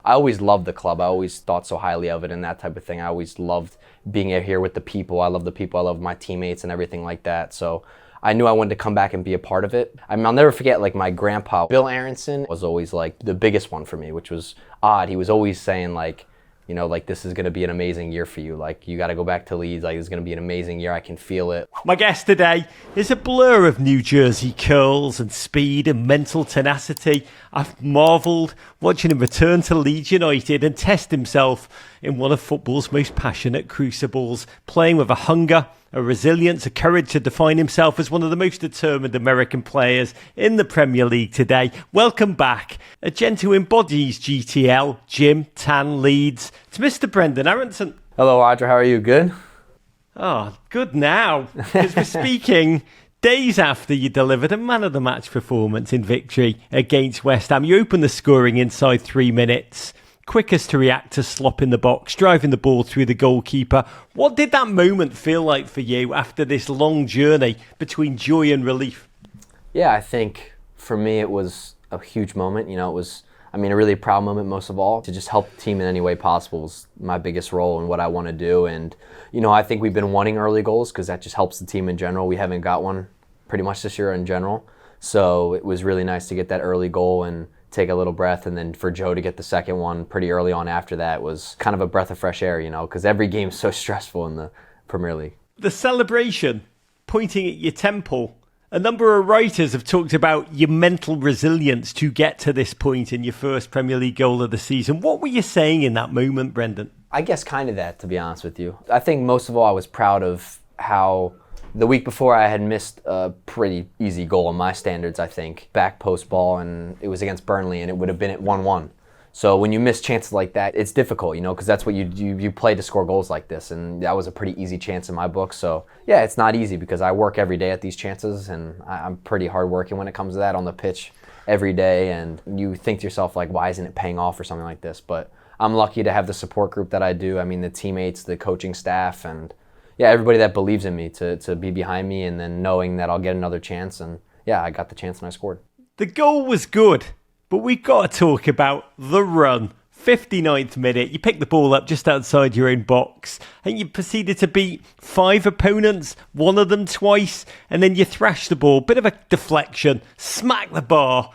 I always loved the club. I always thought so highly of it and that type of thing. I always loved being here with the people. I love the people. I love my teammates and everything like that. So I knew I wanted to come back and be a part of it. I mean, I'll never forget, like, my grandpa, Bill Aaronson, was always, like, the biggest one for me, which was odd. He was always saying, like, you know, like, this is going to be an amazing year for you. Like, you got to go back to Leeds. Like, it's going to be an amazing year. I can feel it. My guest today is a blur of New Jersey curls and speed and mental tenacity. I've marvelled watching him return to Leeds United and test himself in one of football's most passionate crucibles, playing with a hunger, a resilience, a courage to define himself as one of the most determined American players in the Premier League today. Welcome back, a gent who embodies GTL, Gym, Tan, Leeds, to Mr. Brenden Aaronson. Hello, Roger. How are you? Good? Oh, good now, because we're speaking days after you delivered a man-of-the-match performance in victory against West Ham. You opened the scoring inside 3 minutes. Quickest to react to slop in the box, driving the ball through the goalkeeper. What did that moment feel like for you after this long journey between joy and relief? Yeah, I think for me it was a huge moment. You know, it was, I mean, a really proud moment most of all. To just help the team in any way possible was my biggest role in what I want to do. And, you know, I think we've been wanting early goals because that just helps the team in general. We haven't got one pretty much this year in general. So it was really nice to get that early goal and take a little breath, and then for Joe to get the second one pretty early on after that was kind of a breath of fresh air, you know, because every game's so stressful in the Premier League. The celebration, pointing at your temple, a number of writers have talked about your mental resilience to get to this point in your first Premier League goal of the season. What were you saying in that moment, Brenden? I guess kind of that, to be honest with you. I think most of all I was proud of how the week before I had missed a pretty easy goal in my standards, I think. Back post ball, and it was against Burnley, and it would have been at 1-1. So when you miss chances like that, it's difficult, you know, because that's what you play to score goals like this, and that was a pretty easy chance in my book. So yeah, it's not easy because I work every day at these chances, and I'm pretty hardworking when it comes to that on the pitch every day, and you think to yourself, like, why isn't it paying off or something like this? But I'm lucky to have the support group that I do. I mean, the teammates, the coaching staff, and yeah, everybody that believes in me to be behind me, and then knowing that I'll get another chance. And yeah, I got the chance and I scored. The goal was good, but we've got to talk about the run. 59th minute, you picked the ball up just outside your own box, and you proceeded to beat 5 opponents, one of them twice, and then you thrashed the ball, bit of a deflection, smack the bar.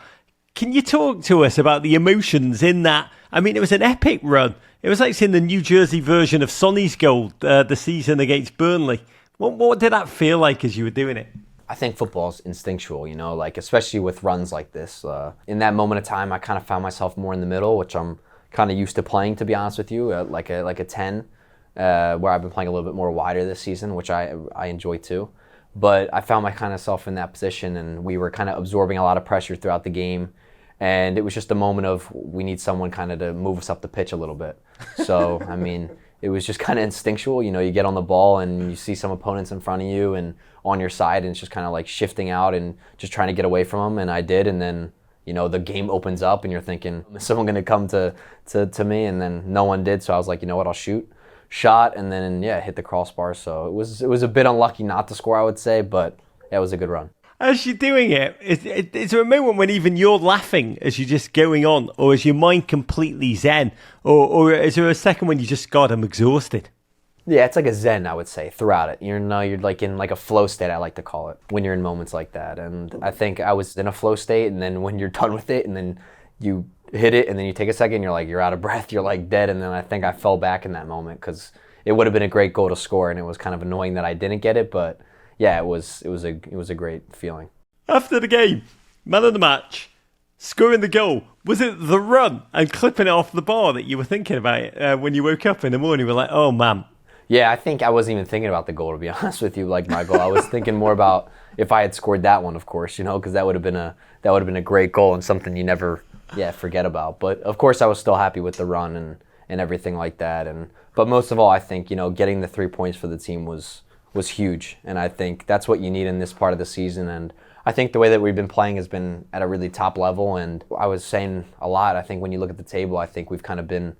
Can you talk to us about the emotions in that? I mean, it was an epic run. It was like seeing the New Jersey version of Sonny's goal the season against Burnley. What did that feel like as you were doing it? I think football's instinctual, you know, like especially with runs like this. In that moment of time, I kind of found myself more in the middle, which I'm kind of used to playing, to be honest with you, like a 10, where I've been playing a little bit more wider this season, which I enjoy too. But I found my kind of self in that position, and we were kind of absorbing a lot of pressure throughout the game. And it was just a moment of, we need someone kind of to move us up the pitch a little bit. So, I mean, it was just kind of instinctual. You know, you get on the ball and you see some opponents in front of you and on your side, and it's just kind of like shifting out and just trying to get away from them. And I did. And then, you know, the game opens up and you're thinking, is someone going to come to me? And then no one did. So I was like, you know what, I'll shoot. Shot, and then, yeah, hit the crossbar. So it was a bit unlucky not to score, I would say, but yeah, it was a good run. As you're doing it, is there a moment when even you're laughing as you're just going on, or is your mind completely zen? Or is there a second when you just, God, I'm exhausted? Yeah, it's like a zen, I would say, throughout it. You're like in like a flow state, I like to call it, when you're in moments like that. And I think I was in a flow state, and then when you're done with it, and then you hit it, and then you take a second, you're like, you're out of breath, you're like dead. And then I think I fell back in that moment because it would have been a great goal to score, and it was kind of annoying that I didn't get it, but yeah, it was a great feeling. After the game, man of the match, scoring the goal, was it the run and clipping it off the bar that you were thinking about when you woke up in the morning? You were like, oh man. Yeah, I think I wasn't even thinking about the goal, to be honest with you, like my goal. I was thinking more about if I had scored that one, of course, you know, because that would have been a great goal and something you never forget about. But of course, I was still happy with the run and everything like that. But most of all, I think, you know, getting the 3 points for the team was huge, and I think that's what you need in this part of the season. And I think the way that we've been playing has been at a really top level, and I was saying a lot, I think when you look at the table, I think we've kind of been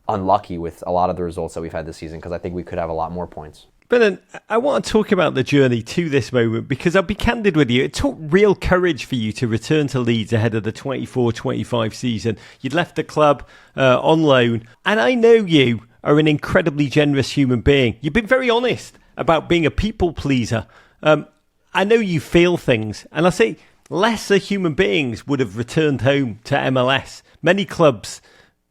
unlucky with a lot of the results that we've had this season, because I think we could have a lot more points. Brendan, I want to talk about the journey to this moment because I'll be candid with you. It took real courage for you to return to Leeds ahead of the 24-25 season. You'd left the club on loan, and I know you are an incredibly generous human being. You've been very honest about being a people pleaser. I know you feel things, and I say lesser human beings would have returned home to MLS. Many clubs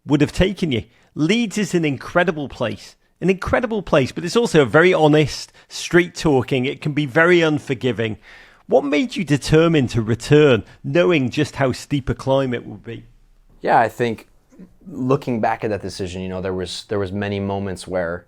would have taken you. Leeds is an incredible place, but it's also very honest, straight talking. It can be very unforgiving. What made you determined to return, knowing just how steep a climb it would be? Yeah, I think looking back at that decision, there was many moments where,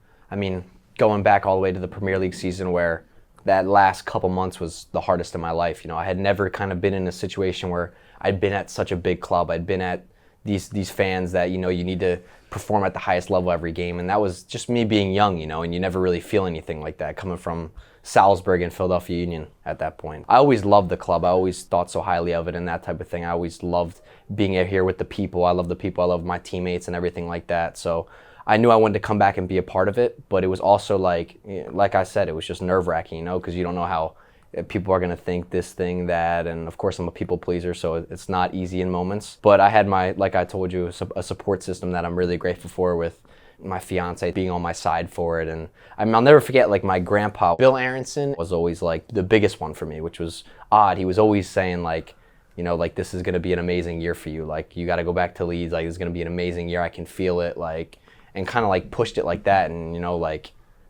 going back all the way to the Premier League season where that last couple months was the hardest in my life. I had never kind of been in a situation where I'd been at such a big club. I'd been at these fans that, you need to perform at the highest level every game. And that was just me being young, and you never really feel anything like that coming from Salzburg and Philadelphia Union at that point. I always loved the club. I always thought so highly of it and that type of thing. I always loved being here with the people. I love the people. I love my teammates and everything like that. So I knew I wanted to come back and be a part of it, but it was also like I said, it was just nerve-wracking, because you don't know how people are going to think this thing, that, and of course I'm a people pleaser, so it's not easy in moments. But I had like I told you, a support system that I'm really grateful for, with my fiance being on my side for it. And I'll never forget, my grandpa, Brenden Aaronson, was always the biggest one for me, which was odd. He was always saying this is going to be an amazing year for you. You got to go back to Leeds. It's going to be an amazing year. I can feel it. And kind of pushed it like that. And,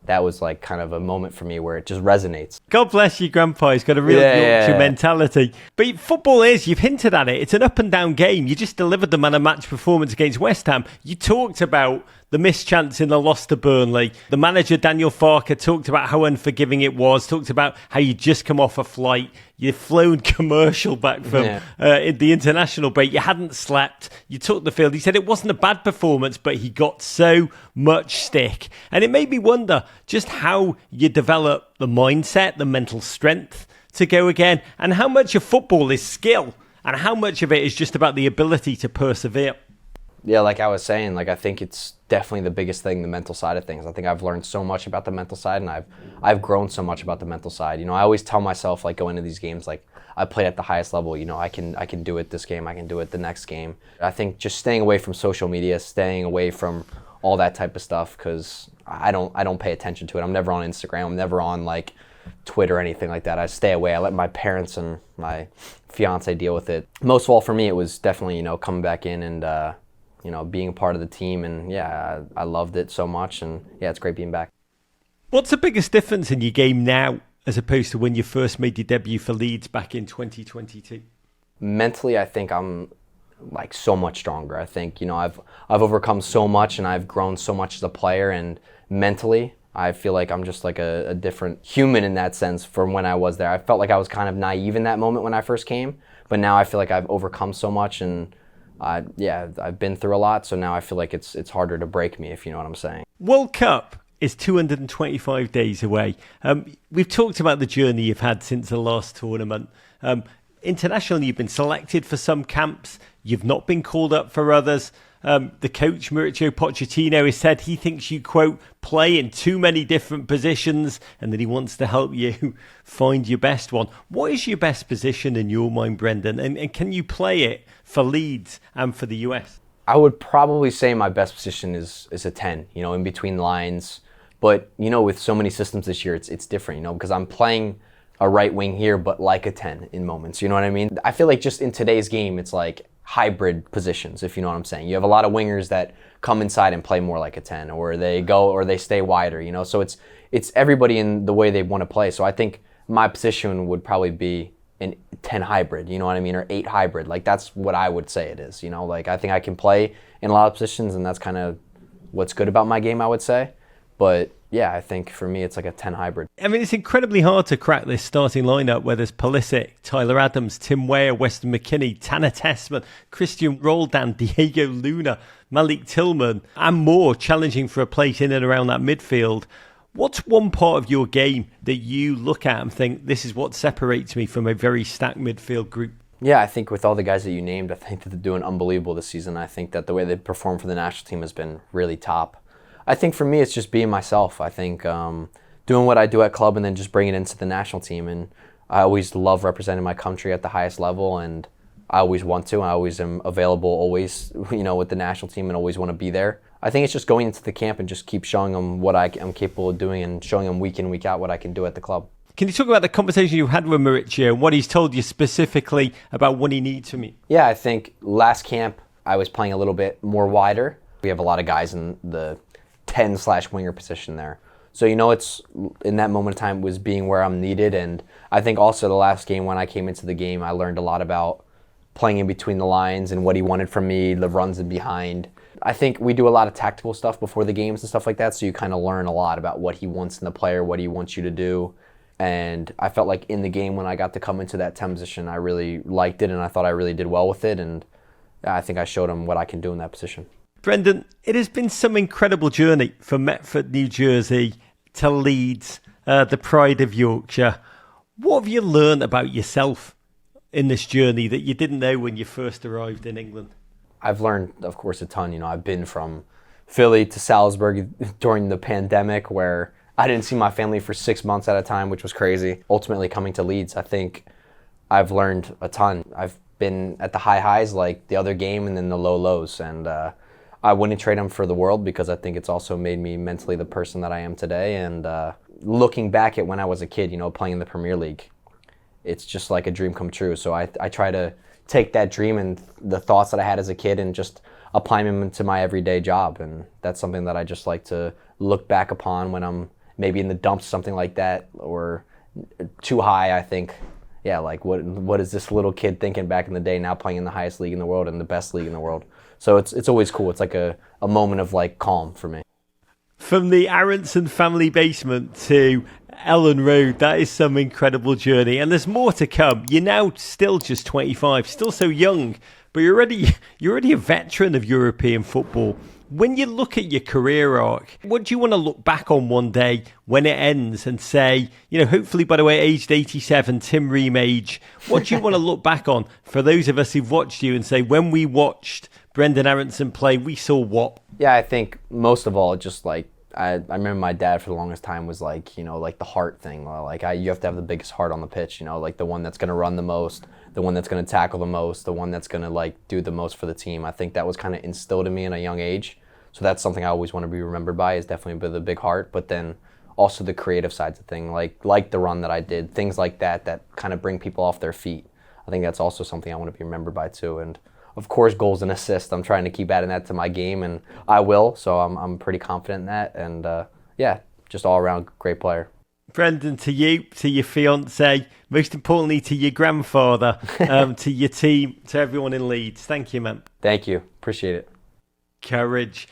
that was kind of a moment for me where it just resonates. God bless you, Grandpa. He's got a real Yorkshire mentality. But football you've hinted at it, it's an up and down game. You just delivered the man of match performance against West Ham. You talked about the missed chance in the loss to Burnley. The manager, Daniel Farke, talked about how unforgiving it was, talked about how you just come off a flight. You'd flown commercial back from the international break. You hadn't slept. You took the field. He said it wasn't a bad performance, but he got so much stick. And it made me wonder just how you develop the mindset, the mental strength to go again, and how much of football is skill and how much of it is just about the ability to persevere. Yeah, like I was saying, I think it's definitely the biggest thing, the mental side of things. I think I've learned so much about the mental side, and I've grown so much about the mental side. I always tell myself, going into these games, I played at the highest level. I can do it this game. I can do it the next game. I think just staying away from social media, staying away from all that type of stuff, because I don't pay attention to it. I'm never on Instagram. I'm never on Twitter or anything like that. I stay away. I let my parents and my fiance deal with it. Most of all, for me, it was definitely coming back in and being a part of the team. And I loved it so much. And it's great being back. What's the biggest difference in your game now as opposed to when you first made your debut for Leeds back in 2022? Mentally, I think I'm so much stronger. I think, I've overcome so much and I've grown so much as a player, and mentally, I feel like I'm just a different human in that sense from when I was there. I felt like I was kind of naive in that moment when I first came, but now I feel like I've overcome so much, and I've been through a lot, so now I feel like it's harder to break me, if you know what I'm saying. World Cup is 225 days away. We've talked about the journey you've had since the last tournament. Internationally, you've been selected for some camps. You've not been called up for others. The coach, Mauricio Pochettino, has said he thinks you, quote, play in too many different positions, and that he wants to help you find your best one. What is your best position in your mind, Brenden? And can you play it for Leeds and for the US? I would probably say my best position is a 10, in between lines. But, with so many systems this year, it's different, because I'm playing a right wing here, but like a 10 in moments. You know what I mean? I feel like just in today's game, it's hybrid positions, if you know what I'm saying. You have a lot of wingers that come inside and play more like a 10, or they stay wider, so it's everybody in the way they want to play. So I think my position would probably be an 10 hybrid, you know what I mean, or 8 hybrid. That's what I would say it is, I think I can play in a lot of positions, and that's kind of what's good about my game, I would say. But yeah, I think for me, it's a 10 hybrid. I mean, it's incredibly hard to crack this starting lineup where there's Pulisic, Tyler Adams, Tim Weah, Weston McKennie, Tanner Tessman, Christian Roldan, Diego Luna, Malik Tillman, and more challenging for a place in and around that midfield. What's one part of your game that you look at and think, this is what separates me from a very stacked midfield group? Yeah, I think with all the guys that you named, I think that they're doing unbelievable this season. I think that the way they perform for the national team has been really top. I think for me, it's just being myself. I think doing what I do at club and then just bringing it into the national team. And I always love representing my country at the highest level, and I always want to. I always am available always, with the national team and always want to be there. I think it's just going into the camp and just keep showing them what I'm capable of doing and showing them week in, week out what I can do at the club. Can you talk about the conversation you had with Mauricio and what he's told you specifically about what he needs from you? Yeah, I think last camp I was playing a little bit more wider. We have a lot of guys in the 10/winger position there. So, it's in that moment of time was being where I'm needed. And I think also the last game when I came into the game, I learned a lot about playing in between the lines and what he wanted from me, the runs in behind. I think we do a lot of tactical stuff before the games and stuff like that. So you kind of learn a lot about what he wants in the player, what he wants you to do. And I felt like in the game when I got to come into that 10 position, I really liked it and I thought I really did well with it. And I think I showed him what I can do in that position. Brenden, it has been some incredible journey from Metford, New Jersey to Leeds, the pride of Yorkshire. What have you learned about yourself in this journey that you didn't know when you first arrived in England? I've learned, of course, a ton. I've been from Philly to Salisbury during the pandemic where I didn't see my family for 6 months at a time, which was crazy. Ultimately coming to Leeds, I think I've learned a ton. I've been at the high highs like the other game and then the low lows. And I wouldn't trade them for the world because I think it's also made me mentally the person that I am today. And looking back at when I was a kid, playing in the Premier League, it's just like a dream come true. So I try to take that dream and the thoughts that I had as a kid and just apply them into my everyday job. And that's something that I just like to look back upon when I'm maybe in the dumps, something like that, or too high. I think, yeah, like what is this little kid thinking back in the day now playing in the highest league in the world and the best league in the world? So it's always cool. It's like a moment of like calm for me. From the Aaronson family basement to Ellen Road, that is some incredible journey. And there's more to come. You're now still just 25, still so young, but you're already a veteran of European football. When you look at your career arc, what do you want to look back on one day when it ends and say, hopefully, by the way, aged 87, Tim Ream age, what do you want to look back on for those of us who've watched you and say, when we watched Brenden Aaronson play, we saw what? Yeah, I think most of all, just like, I remember my dad for the longest time was like, like the heart thing. Like you have to have the biggest heart on the pitch, like the one that's going to run the most, the one that's going to tackle the most, the one that's going to like do the most for the team. I think that was kind of instilled in me in a young age. So that's something I always want to be remembered by, is definitely the big heart, but then also the creative sides of things, like the run that I did, things like that kind of bring people off their feet. I think that's also something I want to be remembered by too. And of course, goals and assists. I'm trying to keep adding that to my game, and I will. So I'm pretty confident in that. And just all around great player. Brenden, to you, to your fiance, most importantly to your grandfather, to your team, to everyone in Leeds. Thank you, man. Thank you. Appreciate it. Courage.